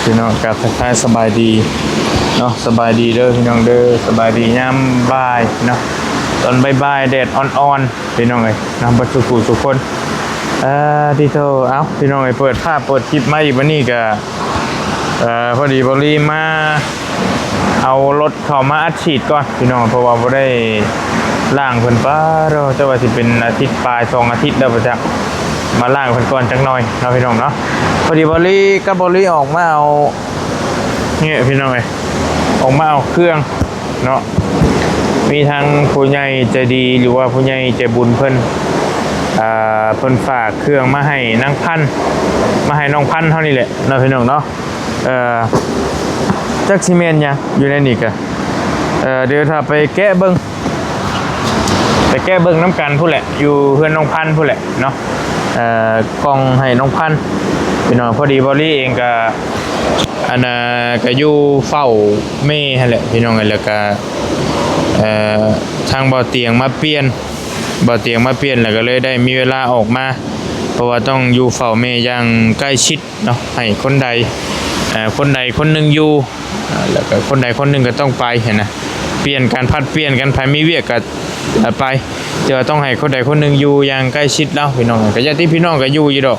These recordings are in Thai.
พี่น้องกับทักทายสบายดีเนาะสบายดีเด้อพี่น้องเด้อสบายดียามบ่ายเนาะตอนบ่ายๆแดดอ่อนๆพี่น้องเอ้ยนำบัตรทุกคนที่โตเอ้าพี่น้องเอ้ยเปิดภาพเปิดคลิปมาอีกวันนี้ก็พอดีบริมาเอารถเข้ามาอัดฉีดก่อนพี่น้องเพราะว่าบ่ได้ล่างเพิ่นป้าเราจะว่าสิเป็นอาทิตย์ปลาย2อาทิตย์แล้วประจักมาล่างเพิ่นก่อนจักหน่อยเนาะพี่น้องเนาะพอดีบริออกมาเอาเนี่ยพี่น้องเอ้ยออกมาเอาเครื่องเนาะมีทางผู้ใหญ่ใจดีหรือว่าผู้ใหญ่ใจบุญเพิ่นฝากเครื่องมาให้นางพันมาให้น้องพันเท่านี้แหละเนาะพี่น้องเนาะจักซีเมนต์ยังอยู่ในนี่กะเดี๋ยวถ้าไปแกะเบิ้งน้ำกันผู้แหละอยู่เพื่อนน้องพันผู้แหละเนาะกล่องให้น้องพันพี่น้องพอดีบอลลี่เองก็อันน่ะก็อยู่เฝ้าเม่ฮะแหละพี่น้องแล้วก็ทางบ่อเตียงมาเปลี่ยนแล้วก็เลยได้มีเวลาออกมาเพราะว่าต้องอยู่เฝ้าเม่อย่างใกล้ชิดเนาะให้คนใดคนหนึ่งอยู่แล้วก็คนใดคนหนึ่งก็ต้องไปเห็นนะเปลี่ยนกันพัดเปลี่ยนกันภายมีเวียกก็ไปเดี๋ยวต้องให้คนใดคนหนึ่งอยู่อย่างใกล้ชิดแล้วพี่น้องก็ญาติพี่น้องก็อยู่ดอก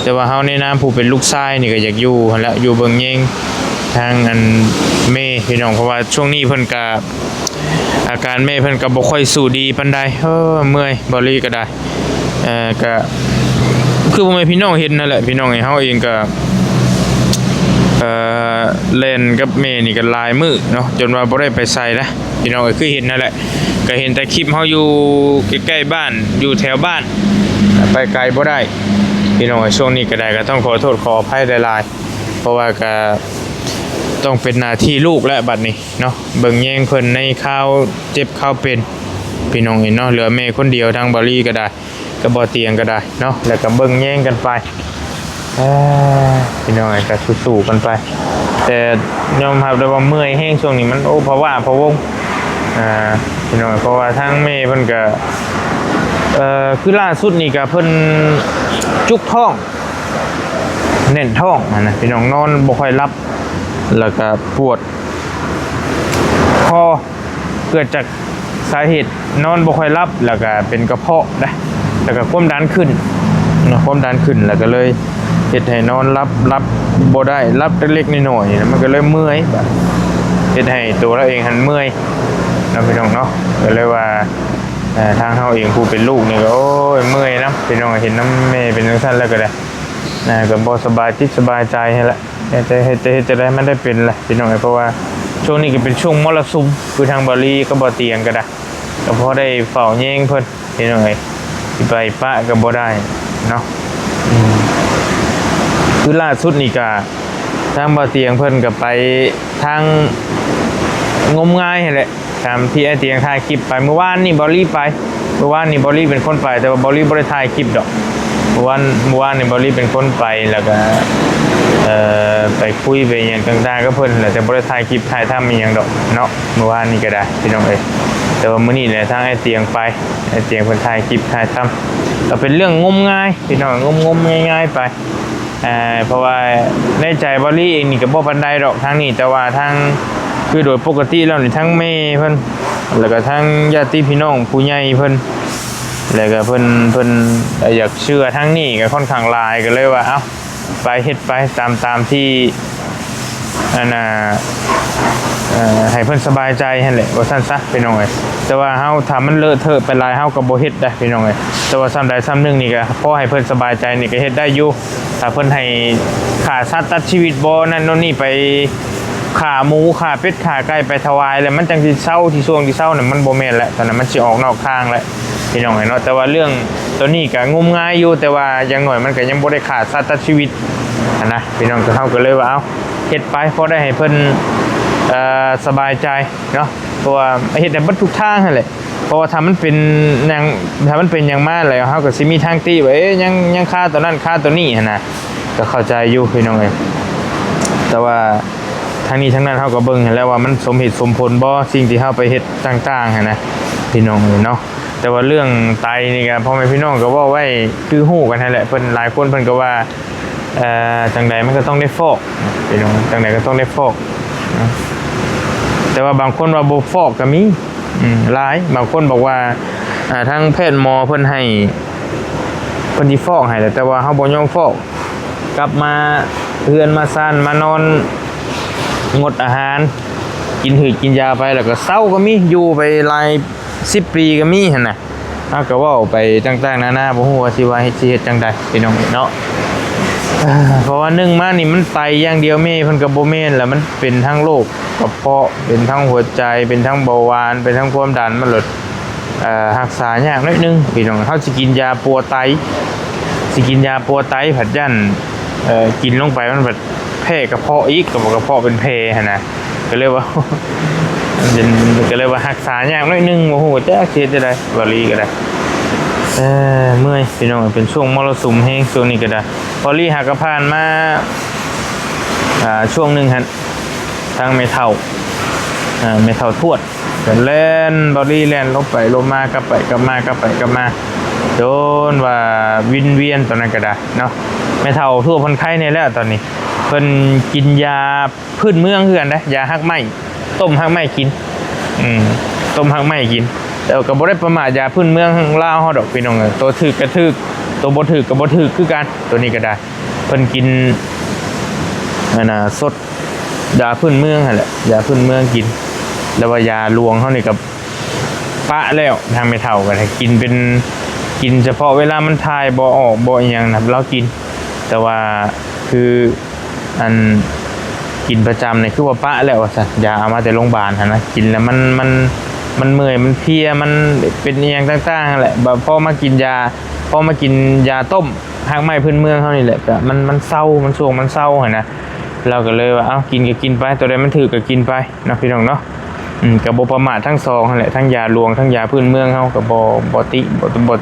แต่ว่าเฮาในนามผู้เป็นลูกชายนี่ก็อยากอยู่แล้วอยู่เบิ่งแยงทางอันเมพี่น้องเพราะว่าช่วงนี้เพิ่นก็อาการเมเพิ่นก็บ่ค่อยสู้ดีปานใดเมื่อยบ่ลีก็ได้ก็คือบ่แม่นพี่น้องเห็นนั่นแหละพี่น้องเฮาเองก็เล่นกับเมนี่ก็ลายมือเนาะจนว่าบ่ได้ไปใส่นะพี่น้องก็คือเห็นนั่นแหละก็เห็นแต่คลิปเฮาอยู่ใกล้ๆบ้านอยู่แถวบ้านไปไกลบ่ได้พี่น้องช่วงนี้ก็ได้ก็ต้องขอโทษขออภัยหลายๆเพราะว่าก็ต้องเป็นหน้าที่ลูกและบัดนี้เนาะเบิ่งแยงเพิ่นในข้าวเจ็บข้าวเป็นพี่น้องเห็นเนาะเหลือแม่คนเดียวทางบริก็ได้ก็บ่เตียงก็ได้เนาะแล้วก็เบิ่งแยงกันไปพี่น้องก็สู้ๆกันไปแต่ยอมรับได้ว่าเมื่อยแห้งช่วงนี้มันเพราะวงพี่น้องเพราะว่าทางแม่เพิ่นก็คือล่าสุดนี่ก็เพิ่นจุกท้องแน่นท้องนะพี่น้องนอนบ่ค่อยหลับแล้วก็ปวดคอเกิดจากสาเหตุนอนบ่ค่อยหลับแล้วก็เป็นกระเพาะนะแล้วก็ความดันขึ้นนะความดันขึ้นแล้วก็เลยเฮ็ดให้นอนหลับบ่ได้หลับเล็กๆน้อยๆมันก็เลยเมื่อยเฮ็ดให้ตัวเราเองหันเมื่อยนะพี่น้องเนาะก็เลยว่าทางเฮาเองผู้เป็นลูกนี่ก็โอ้ยเมื่อยนะพี่น้องเห็นน้ำแม่เป็นจังซั่นแล้วก็ได้ก็บ่สบายจิตสบายใจให้ละจะได้มันได้เป็นแหละพี่น้องเพราะว่าช่วงนี้ก็เป็นช่วงมรสุมคือทางบาลีก็บ่เตียงก็ได้ก็พอได้เฝ้าแยงเพิ่นพี่น้องสิไปปะก็บ่ได้เนาะคือล่าสุดนี่ก็ทางบ่เตียงเพิ่นก็ไปทางงมงายนั่นแหละตามที่ไอ้เตียงถ่ายคลิปไปเมื่อวานนี่บอลลี่ไปเมื่อวานนี่บอลลี่เป็นคนไปแต่ว่าบอลลี่บ่ได้ถ่ายคลิปดอกเมื่อวานนี่บอลลี่เป็นคนไปแล้วก็ไปคุยไปอย่างต่างๆก็เพิ่นแหละแต่บ่ได้ถ่ายคลิปถ่ายทำอีหยังดอกเนาะเมื่อวานนี่ก็ได้พี่น้องแต่ว่ามื้อนี้แหละทางไอ้เตียงไปไอ้เตียงเพิ่นถ่ายคลิปถ่ายทำก็เป็นเรื่องงมงายพี่น้องงมง่ายๆไปเพราะว่าในใจบอลลี่เองนี่ก็บ่ปานใดดอกทางนี้แต่ว่าทางคือโดยปกติแล้วนี่ทั้งแม่เพิ่นแล้วก็ทั้งญาติพี่น้องผู้ใหญ่เพิ่นแล้วก็เพิ่นอยากเชื่อทั้งนี้ก็ค่อนข้างหลายก็เลยว่าเอ้าไปเฮ็ดไปตามที่อันน่ะให้เพิ่นสบายใจหั่นแหละว่าซั่นซะพี่น้องแต่ว่าเฮาถ้ามันเลอะเทอะไปหลายเฮาก็บ่เฮ็ดได้พี่น้องแต่ว่าซ้ำใดซ้ำหนึ่งนี่ก็พอให้เพิ่นสบายใจนี่ก็เฮ็ดได้อยู่ถ้าเพิ่นให้ฆ่าสัตว์ตัดชีวิตบ่นั่นโน่นนี่ไปขาหมูขาเป็ดขาไก่ไปถวายแล้วมันจังสิเศร้าที่ช่วงที่เศร้าน่ะมันบ่แม่นแหละตอนนั้นมันสิออกนอกทางแล้วพี่น้องเนาะแต่ว่าเรื่องตัวนี้ก็งมงายอยู่แต่ว่าอย่างน้อยมันก็ยังบ่ได้ขาดสัตว์ตัดชีวิตนะพี่น้องเฮาก็เลยว่าเอ้าเฮ็ดไปพอได้ให้เพิ่นสบายใจเนาะเพราะว่าเฮ็ดได้เบิดทุกทางนั่นแหละเพราะว่าถ้ามันเป็นอย่างมากแล้วเฮาก็สิมีทางตีว่ายังค่าตัวนั้นค่าตัวนี้หั่นน่ะก็เข้าใจอยู่พี่น้องแต่ว่าทางนี้ทางนั้นเฮาก็เบิ่งแล้วว่ามันสมเหตุสมผลบ่สิ่งที่เฮาไปเฮ็ดต่างๆหั่นนะพี่น้องเนาะแต่ว่าเรื่องไตนี่ก็พ่อแม่พี่น้องก็เว้าไว้คือฮู้กันนั่นแหละเพิ่นหลายคนเพิ่นก็ว่า จังใดมันก็ต้องได้ฟอกพี่น้องจังใดก็ต้องได้ฟอกนะแต่ว่าบางคนว่าบ่ฟอกก็มีหลายบางคนบอกว่าทางแพทย์หมอเพิ่นให้เพิ่นสิฟอกให้แต่ว่าเฮาบ่ยอมฟอกกลับมาเฮือนมาซ่านมานอนงดอาหารกินหืดกินยาไปแล้วก็เศร้าก็มีอยู่ไปหลาย10 ปีก็มีหั่นน่ะก็เว้าไปต่างๆนานาบ่ฮู้ว่าสิว่าเฮ็ดจังใดพี่น้องเนาะเพราะว่านึ่งมานี่มันไตอย่างเดียวเพิ่นก็บ่แม่นแล้วมันเป็นทั้งโรคกระเพาะเป็นทั้งหัวใจเป็นทั้งเบาหวานเป็นทั้งความดันมันลดรักษายากนิดนึงพี่น้องเฮาสิกินยาปัวไตผัดยันกินลงไปมันแบบแพ้กระเพาะอีกก็บอกกระเพาะเป็นแพ้หั่นน่ะก็เลยว่าก็เลยว่ารักษายากนิดนึงโอ้โหจักสิเฮ็ดจังได๋บ่ลีก็ได้เมื่อยพี่น้องเป็นช่วงมรสุมแห้งช่วงนี้ก็ได้พอลี่หากผ่านมาช่วงหนึ่งฮะทางไม่เท่าทวดกันเล่นบอลี่เล่นลงไปลงมากลับไปกลับมาโดนว่าวินเวียนตอนนั้นก็ได้เนาะไม่เท่าทั่วคนไข้ในแล้วตอนนี้เพิ่นกินยาพื้นเมืองเพื่อนนะยาฮักไหมต้มฮักไหมกินต้มฮักไหมกินแต่ก็บ่ได้ประมาทยาพื้นเมืองลาวเฮาดอกพี่น้องตัวถึกกระถึกตัวบ่ถึกก็บ่ถึกคือกันตัวนี้ก็ได้เพิ่นกินสดยาพื้นเมืองนั่นแหละยาพื้นเมืองกินแล้วว่ายาลวงเฮานี่ก็ปะแล้วทางไม่เท่ากันกินเป็นกินเฉพาะเวลามันทายบ่ออกบ่อีหยังนะเรากินแต่ว่าคืออันกินประจำเนี่ยคือว่าปะแล้วซะยาเอามาแต่โรงพยาบาลนะกินแล้วมันเมื่อยมันเพลียมันเป็นอย่างต่างๆแหละพอมากินยาต้มทางไม้พื้นเมืองเท่านี้แหละก็มันเศร้ามันช่วงมันเศร้าเหรอนะเราก็เลยว่ากินก็กินไปตัวใดมันถือก็กินไปนะพี่น้องเนาะกับบ่ประมาททั้งสองนั่นแหละทั้งยาลวงทั้งยาพื้นเมืองเฮากับบ่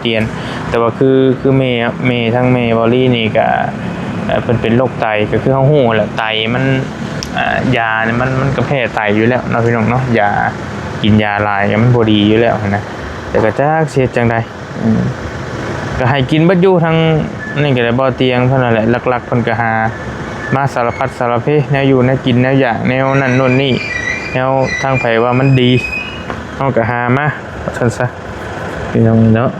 เตียนแต่ว่าคือเมทั้งเมบอลี่นี่ก็เป็นโรคไตก็คือเฮาฮู้แหละไตมันยาเนี่ยมันก็แพ้ไตอยู่แล้วเนาะพี่น้องเนาะยากินยาลายมันบ่ดีอยู่แล้วนะแต่ก็จักเสียจังใดก็ให้กินบัดอยู่ทั้งนี่ก็ได้บ่เตียงเท่านั้นแหละหลักๆเพิ่นก็หามาสารพัดสารเพแนวอยู่แนวกินแนวอยากแนวนั่นโน่นนี่แนวทางไผว่ามันดีเฮาก็หามาซั่นซะพี่น้องเนาะ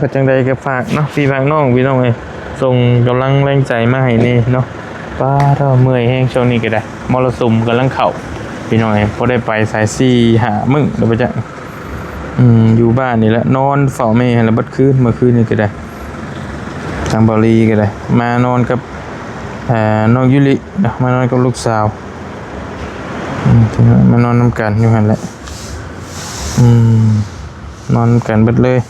ก็จังใดก็ฝากเนาะพี่ฝากน้องพี่น้องเอ้ยส่งกำลังแรงใจมาให้นี่เนาะป้าถ้าเมื่อยแห้งช่วงนี้ก็ได้มรสุมกำลังเข้าพี่น้องพอได้ไปสาย4-5 มื้อเดี๋ยวไปจะอยู่บ้านนี่แหละนอนเฝ้าแม่แล้วบัดคืนเมื่อคืนนี่ก็ได้ทางบาลีก็ได้มานอนกับน้องยุลิมานอนกับลูกสาวมานอนน้ำกันอยู่หั่นแหละนอนกันเบิดเลย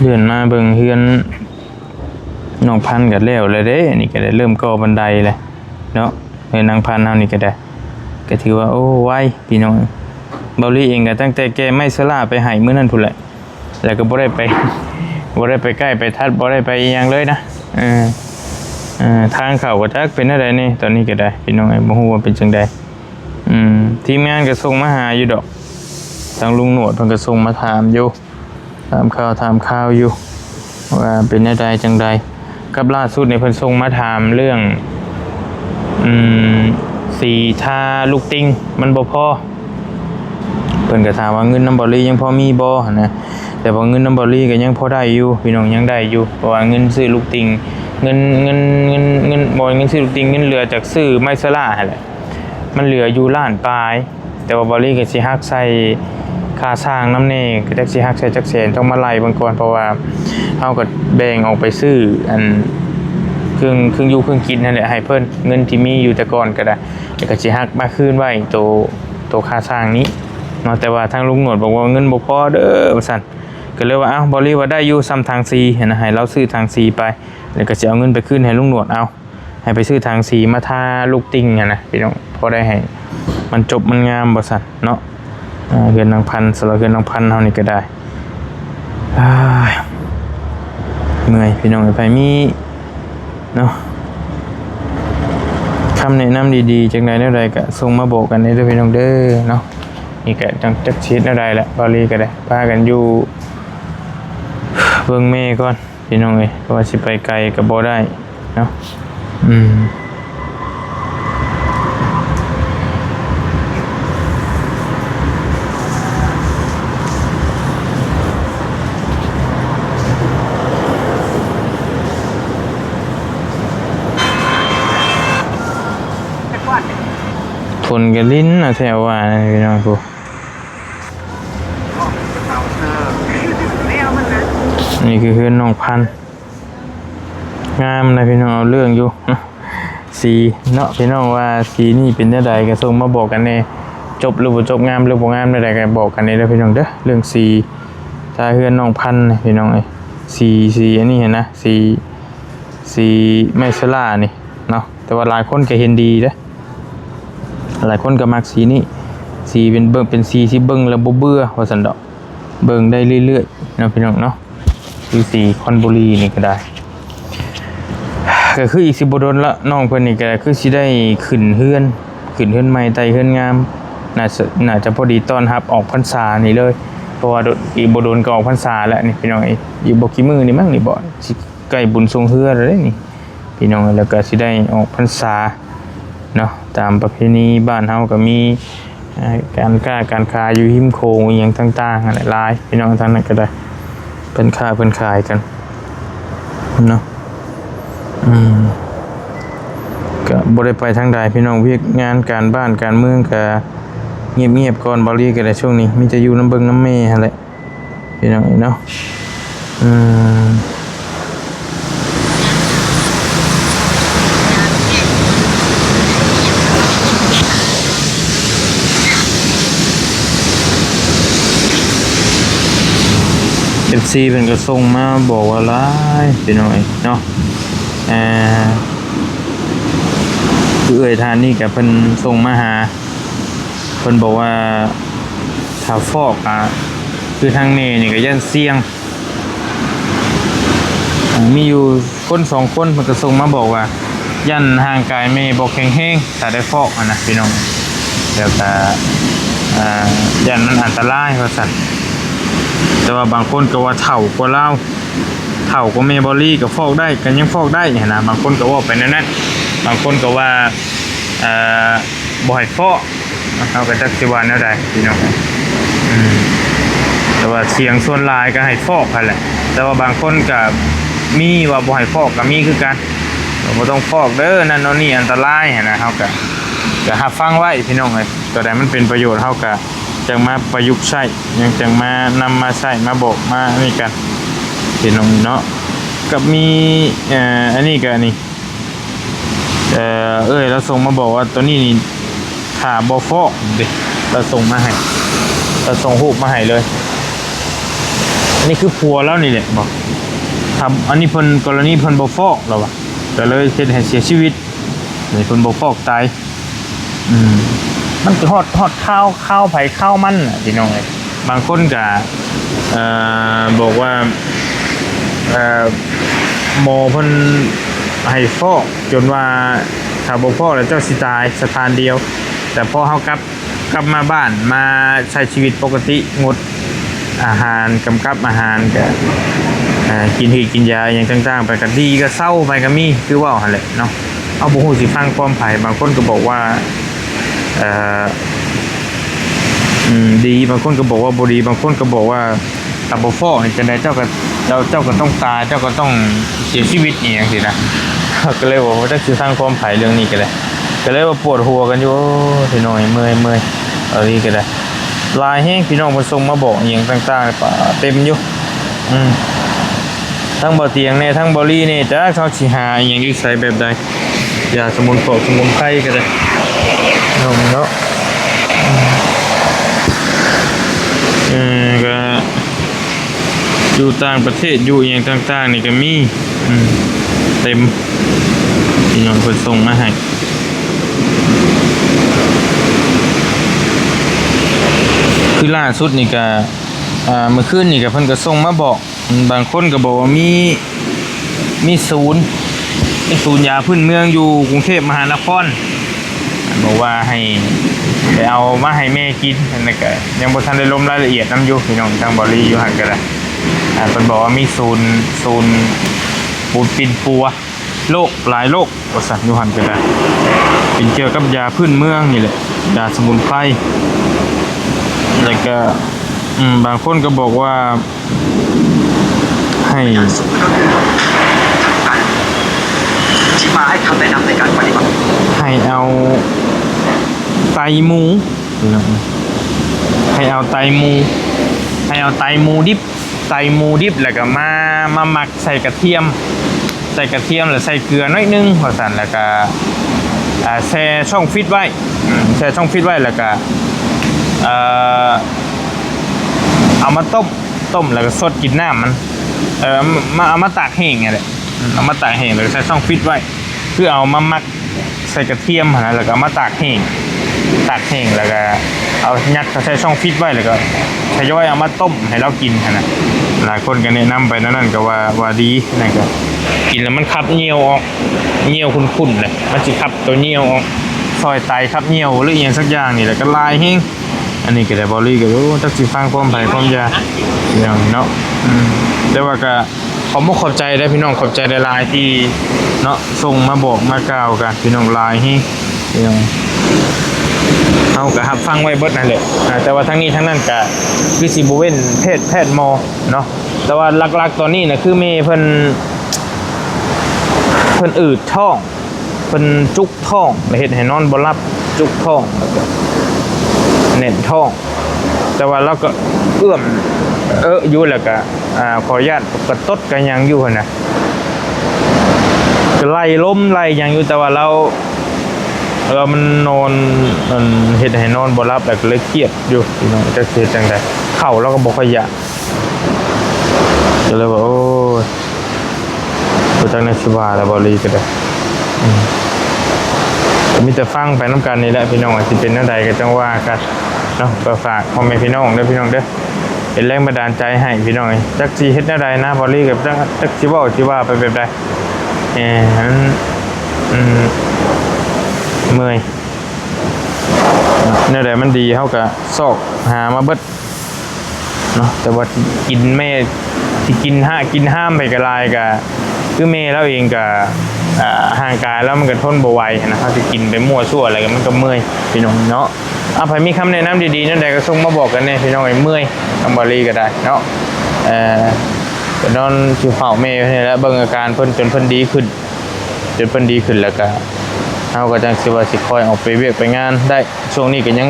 เดินมาเบิ่งเฮือนน้องพันธุ์ก็แล้วเลยเด้นี่ก็ได้เริ่มก่อบันไดเลยเนาะเฮือนนางพันธุ์เฮานี่ก็ได้ก็ถือว่าโอ้ไวพี่น้องเบาลี่เองก็ตั้งแต่แกไม่สลาไปให้มื้อนั้นพุ่นแหละแล้วก็บ่ได้ไปใกล้ไปทัดบ่ได้ไปอีหยังเลยนะทางเข้าก็จักเป็นอะไรนี่ตอนนี้ก็ได้พี่น้องบ่ฮู้ว่าเป็นจังได๋ทีมงานก็ส่งมาหาอยู่ดอกทางลุงหนวดเพิ่นก็ส่งมาถามอยู่ถามข่าวอยู่ว่าเป็นจังไดจังไดกับล่าสุดเนี่ยเพิ่นส่งมาถามเรื่องสีทาลูกติงมันบ่พอเพิ่นก็ถามว่าเงินน้ำบอลี่ยังพอมีบ่นะแต่ว่าเงินน้ำบอลี่ก็ยังพอได้อยู่พี่น้องยังได้อยู่เพราะว่าเงินซื้อลูกติงเงินบ่เงินซื้อลูกติงเงินเหลือจากซื้อไม้สลาหั่นแหละมันเหลืออยู่ล้านปลายแต่ว่าบอลี่ก็สิฮักใส่ค่าสร้างน้ำเน่ก็จักสิฮักใส่จักแสนต้องมาไล่เบิ่งก่อนเพราะว่าเฮาก็แบ่งออกไปซื้ออันเครื่องอยู่เครื่องกินนั่นแหละให้เพิ่นเงินที่มีอยู่แต่ก่อนก็ได้แล้วก็สิฮักมาคืนไว้ตัวค่าสร้างนี้เนาะแต่ว่าทางลุงหนวดบอกว่าเงินบ่พอเด้อว่าซั่นก็เลยว่าบริว่าได้อยู่ซ้ำทางซีนะให้เราซื้อทางซีไปแล้วก็จะเอาเงินไปคืนให้ลุงหนวดเอาให้ไปซื้อทางซีมาทาลูกติ่งนะพี่น้องพอได้ให้มันจบมันงามบ่ซั่นเนาะเงินนางพันสำหรับเงินนางพันเฮานี่ก็ได้เมื่อยพี่น้องไปมีเนาะ คำแนะนำดีๆจากไหนแนวใดก็ส่งมาบอกกันในเด้อพี่น้องเด้อเนาะนี่ก็จักชิดแนวใดแหละบาลีก็ได้พากันอยู่เบิ่งแม่ก่อนพี่น้องเอ้ยเพราะว่าสิไปไกลก็บ่ได้เนาะคนกันลิ้นเอาแถวว่านะพี่น้องกูนี่คือเพื่อนน้องพันงามนะพี่น้องเอาเรื่องอยู่สีเนาะพี่น้องว่าสีนี่เป็นเท่าใดก็ส่งมาบอกกันในจบหรือบ่จบงามหรือบ่งามเท่าใดก็บอกกันในเด้อพี่น้องเด้อเรื่องสีถ้าเพื่อนน้องพันพี่น้องไอ้สีอันนี้เห็นนะสีไม่สลานี่เนาะแต่ว่าหลายคนก็เห็นดีเด้อหลายคนก็มักสีนี้สีเป็นเบิ่งเป็นสีที่เบิ่งแล้วบ่เบื่อว่าซั่นดอกเบิ่งได้เรื่อยๆเนาะพี่น้องเนาะคือสีคอนบุรีนี่ก็ได้ก็คืออีกสิบ่โดนละน้องเพิ่นนี่ก็คือสิได้ขึ้นเฮือนใหม่ไต่เฮือนงามน่าจะพอดีต้อนรับออกพรรษานี่เลยเพราะว่าอีกบ่โดนก็ออกพรรษาแล้วนี่พี่น้องอีกบ่กี่มื้อนี่มั้งนี่บ่สิใกล้บุญทรงเฮือแล้วนี่พี่น้องแล้วก็สิได้ออกพรรษาเนาะตามประเพณีบ้านเฮาก็มีการขายอยู่หิมโขงอย่างต่างๆหลายพี่น้องทางนั้นก็ได้เป็นขายกันเนาะก็บ่ได้ไปทางใดพี่น้องเวียกงานการบ้านการเมืองก็เงียบๆก่อนบ่รีก็ได้ช่วงนี้มีแต่อยู่น้ำเบิ่งน้ำแม่หั่นแหละพี่น้องเนาะFC เพิ่นก็ส่งมาบอกว่าหลายพี่น้องเนาะคือเอ่ยทานนี่ก็เพิ่นส่งมาหาเพิ่นบอกว่าถ้าฟอกคือทางนี้นี่ก็ยันเสี่ยงมีอยู่คน2คนเพิ่นก็ส่งมาบอกว่ายันห่างกายไม่บ่แข็งแรงถ้าได้ฟอกนะพี่น้องแล้วก็ยันมันอันตรายว่าซั่นแต่ว่าบางคนก็ว่าเฒ่ากว่าเราเฒ่ากว่าเมบอรี่ก็ฟอกได้ก็ยังฟอกได้นะบางคนก็ว่าไปนั้นบางคนก็ว่าบ่ให้ฟอกเอาก็จักสิว่าแนวใดพี่น้องแต่ว่าเสียงส่วนหลายก็ให้ฟอกนั่นแหละแต่ว่าบางคนก็มีว่าบ่ให้ฟอกก็มีคือกันบ่ต้องฟอกเด้อนั่นนี่อันตรายนะเฮาก็รับฟังไว้พี่น้องเอ้ยตัวใดมันเป็นประโยชน์เฮาก็จังมาประยุกต์ใช้ยังจังมานำมาใช้มาบอกมานี่กันพี่น้องเนาะกับมีอันนี้ก็นี่เราส่งมาบอกว่าตัวนี้นี่ขาบ่ฟอกดิเราส่งมาให้เราส่งรูปมาให้เลยอันนี้คือผัวแล้วนี่แหละบอกทำอันนี้เพิ่นกรณีเพิ่นบ่ฟอกแล้วว่ะก็เลยเฮ็ดให้เสียชีวิตนี่เพิ่นบ่ฟอกตายมันฮอดข้าวไผข้าวมันน่ะพี่น้องเอ้ยบางคนก็บอกว่าหมอเพิ่นให้ฟอกจนว่าถ้าบ่ฟอกแล้วเจ้าสิตายสถานเดียวแต่พอเฮากลับมาบ้านมาใช้ชีวิตปกติงดอาหารกำกับอาหารก็กินยาอย่างต่างๆไปก็ดีก็เศร้าไปก็มีคือว่าหั่นแหละเนาะเอาบ่ฮู้สิฟังความไผบางคนก็บอกว่าดีบางคนก็บอกว่าบ่ดีบางคนก็บอกว่าถ้าบ่ฟอกนี่จังได๋เจ้าก็ต้องตายเจ้าก็ต้องเสียชีวิตอีหยังสินะก็เลยบอกว่าจักสิฟังความไผเรื่องนี้ก็เลยว่าปวดหัวกันอยู่พี่น้อยเมื่อยนี่ก็ได้ลายแห้งพี่น้องเพิ่นส่งมาบอกอีหยังต่างๆเต็มอยู่ทั้งบ่เตียงแน่ทั้งบ่ลี่นี่จักเขาสิหาอีหยังอยู่ใส่แบบใดยาสมุนไพรก็ได้เนาะก็อยู่ต่างประเทศอยู่อย่างต่างๆนี่ก็มีเต็มพี่น้องเพิ่นส่งมาให้คือล่าสุดนี่ก็เมื่อคืนนี่ก็เพิ่นก็ส่งมาบอกบางคนก็บอกว่ามีศูนย์ เป็นศูนย์ยาพื้นเมืองอยู่กรุงเทพมหานครบอกว่าให้ไปเอามาให้แม่กินนั่นก็ยังบ่ทันได้ลงรายละเอียดนํอยู่พี่น้องทางบริอยู่หั่นก็ได้เพิ่นบอกว่ามีศูนย์ปูดปินปัวโรคหลายโรคว่าซั่นอยู่หั่นก็ได้เป็นเกี่ยวกับยาพื้นเมืองนี่แหละยาสมุนไพรแล้วก็บางคนก็บอกว่าให้ที่มาให้คำแนะนำในการปฏิบัติให้เอาไตหมูให้เอาไตหมูดิบแล้วก็มาหมักใส่กระเทียมหรือใส่เกลือน้อยนึงพอสั่นแล้วก็แช่ช่องฟิตไว้แล้วก็เอามาต้มแล้วก็สดกินน้ำมันเอามาตากแห้งไงแหละเอามาตากแห้งแล้วก็ใส่ช่องฟิตไว้เพื่อเอามาหมักใส่กระเทียมนะแล้วก็เอามาตากแห้งแล้วก็เอายัดใส่ช่องฟิตไว้แล้วก็ทยอยเอามาต้มให้เรากินนะหลายคนก็แนะนำไปนั่นก็ว่าดีนั่นก็กินแล้วมันขับเหนียวออกเหนียวขุ่นๆเลยมันจะขับตัวเหนียวออกซอยไตขับเหนียวหรืออย่างสักอย่างนี่แหละก็ลายแห้งอันนี้ก็ได้บริก็รู้จักสิฟังความไผ่ความยาอย่างเนาะแต่ว่าก็ขอบใจได้พี่น้องขอบใจได้ลายที่เนาะส่งมาบอกมากล่าวกันพี่น้องลายให้พี่น้องเอากะครับฟังไว้เบิดนั่นแหละแต่ว่าทั้งนี้ทั้งนั้นกะคือสิบเว้นแพทย์มอเนาะแต่ว่าหลักๆตอนนี้นะคือเมย์เพิ่นอืดท้องเพิ่นจุกท้องเฮ็ดให้นอนบ่หลับจุกท้องแล้วก็แน่นท้องแต่ว่าเราก็เอื้อมอยู่แล้วก็ขออนุญาตกระตดกันยังอยู่นะไล่ล้มไล่ยังอยู่แต่ว่าเรามันนอนมันเฮ็ดให้นอนบ่หลับแล้วก็เลยเครียดอยู่พี่น้องจะเฮ็ดจังได๋เข้าแล้วก็บ่ค่อยอยากก็เลยว่าโอ้ยบ่จักในสิว่าแล้วบ่ลีก็ได้มีแต่ฟังไปนำกันนี่แหละพี่น้องสิเป็นแนวใดก็จังว่ากันเนาะก็ฝากพ่อแม่พี่น้องเด้อพี่น้องเด้อเป็นแรงบันดาลใจให้พี่น้องจักสิเฮ็ดแนวใดนะบ่ลีก็จักสิเว้าสิว่าไปแบบใดเมื่อยเนี่ยแหละมันดีเขาก็ซอกหามาเบิดเนาะแต่ว่ากินแม่ที่กินห้ามไปกระลายกับคือแม่เราเองกับห่างกายแล้วมันก็ทนบ่ไหวนะเขาจะกินไปมั่วซั่วอะไรกันมันก็เมื่อยพี่น้องเนาะเอาไปมีคำแนะนำดีๆนั่นใดก็ส่งมาบอกกันเนี่ยพี่น้องไอ้เมื่อยทำบริก็ได้เนาะก็นอนชิวเฝ้าแม่เนี่ยแล้วเบิ่งอาการเพิ่นจนเพิ่นดีขึ้นแล้วก็เอาก็จังสิว่าสิคอยออกไปเวียกไปงานได้ช่วงนี้ก็ยัง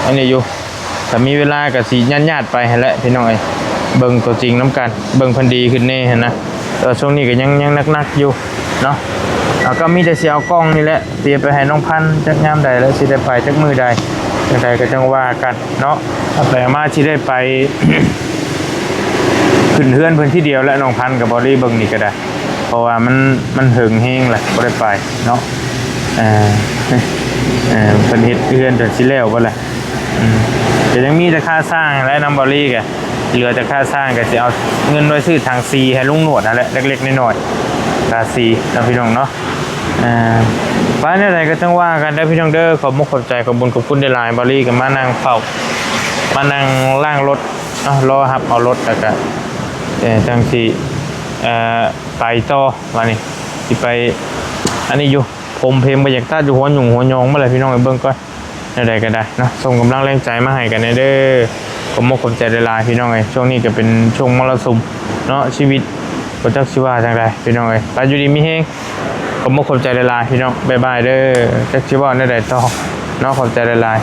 อันนี้อยู่ถ้ามีเวลาก็สิญาติไปให้แล้วพี่น้องไอ้เบิ่งตัวจริงน้ำกันเบิ่งเพิ่นดีขึ้นแน่หั่นนะแต่ช่วงนี้ก็ยังนักอยู่เนาะก็มีแต่สิเอากล้องนี่แหละเตรียมไปให้น้องพันธุ์จักยามใดแล้วสิได้ไปจักมื้อใดจังใดก็จังว่ากันเนาะถ้าไปมาสิได้ไป ขึ้นเฮือนเพิ่นที่เดียวและน้องพันธุ์กับบอดี้เบิ่งนี่ก็ได้เพราะว่ามันหึงแห้งแหละบ่ได้ไปเนาะเพิ่นเฮ็ดเฮือนจนสิแล้วบ่ล่ะแต่ยังมีแต่ค่าสร้างและนำบอดี้ก็เหลือแต่ค่าสร้างก็สิเอาเงินไว้ซื้อทางซีให้ลุงหนวดนั่นแหละเล็กๆน้อยๆค่าซีนะพี่น้องเนาะไปในใดก็ต้องว่ากันได้พี่น้องเด้อขอบมุกขอบใจขอบบุญขอบคุณได้หลายบอดี้ก็มานั่งเฝ้ามานั่งล่างรถรอรับเอารถแล้วก็จังสิไปต่อวันนี้สิไปอันนี้อยู่ผมเพลงไปอยากตัดอยู่หัวหยุ่งหัวยองเมื่อไรพี่น้องไปเบิ่งก่อนได้ก็ได้นะส่งกำลังแรงใจมาให้กันเด้อผมขอบใจได้ลายพี่น้องไอ้ช่วงนี้ก็เป็นช่วงมรสุมเนาะชีวิตก็จักสิว่าจังไดพี่น้องไอ้ไปอยู่ดีมีแฮงผมขอบใจได้ลายพี่น้องบ๊ายบายเด้อจักสิว่าได้ต่อเนาะขอบใจได้ลาย